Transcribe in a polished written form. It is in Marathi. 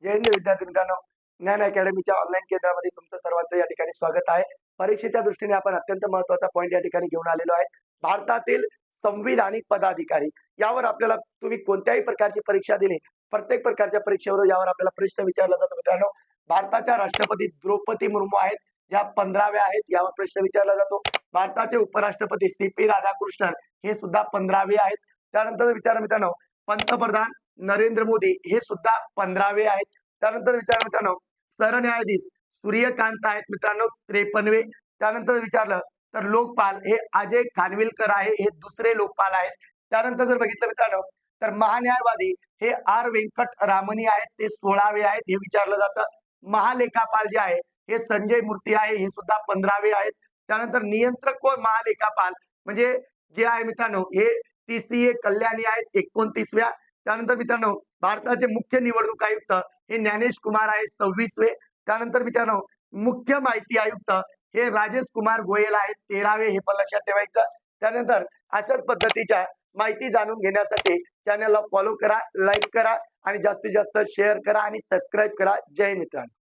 जय हिंद विद्यार्थी मित्रांनो, ज्ञान अकॅडमीच्या ऑनलाईन केंद्रामध्ये तुमचं सर्वांचं या ठिकाणी स्वागत आहे। परीक्षेच्या दृष्टीने आपण अत्यंत महत्त्वाचा पॉइंट या ठिकाणी घेऊन आलेलो आहे। भारतातील संविधानिक पदाधिकारी यावर आपल्याला तुम्ही कोणत्याही प्रकारची परीक्षा दिली, प्रत्येक प्रकारच्या परीक्षेवर यावर आपल्याला प्रश्न विचारला जातो मित्रांनो। भारताच्या राष्ट्रपती द्रौपदी मुर्मू आहेत, ज्या 15व्या आहेत, यावर प्रश्न विचारला जातो। भारताचे उपराष्ट्रपती सी.पी. राधाकृष्णन हे सुद्धा 15वे आहेत। त्यानंतर विचारा मित्रांनो, पंतप्रधान नरेंद्र मोदी हे सुद्धा 15वे आहेत। त्यानंतर विचारा मित्रांनो, सरन्यायाधीश सूर्यकांत आहेत मित्रांनो 53वे। त्यानंतर विचारलं तर लोकपाल हे अजय खानविलकर आहे, हे दुसरे लोकपाल आहेत। त्यानंतर जर बघितलं मित्रांनो तर महान्यायवादी हे आर व्यंकट रामनी आहेत, ते 16वे आहेत, हे विचारलं जातं। महालेखापाल जे आहे हे संजय मूर्ती आहे, हे सुद्धा 15वे आहेत। त्यानंतर नियंत्रक व महालेखापाल म्हणजे जे आहे मित्रांनो हे टीसीए कल्याणी आहेत 29व्या। त्यानंतर मित्रांनो भारताचे मुख्य निवडणूक आयुक्त हे ज्ञानेश कुमार आहे 26वे। त्यानंतर मित्रांनो मुख्य माहिती आयुक्त हे राजेश कुमार गोयल आहेत 13वे, हे पण लक्षात ठेवायचं। त्यानंतर अशाच पद्धतीच्या माहिती जाणून घेण्यासाठी चॅनलला फॉलो करा, लाईक करा आणि जास्तीत जास्त शेअर करा आणि सबस्क्राईब करा। जय हिंद मित्रांनो।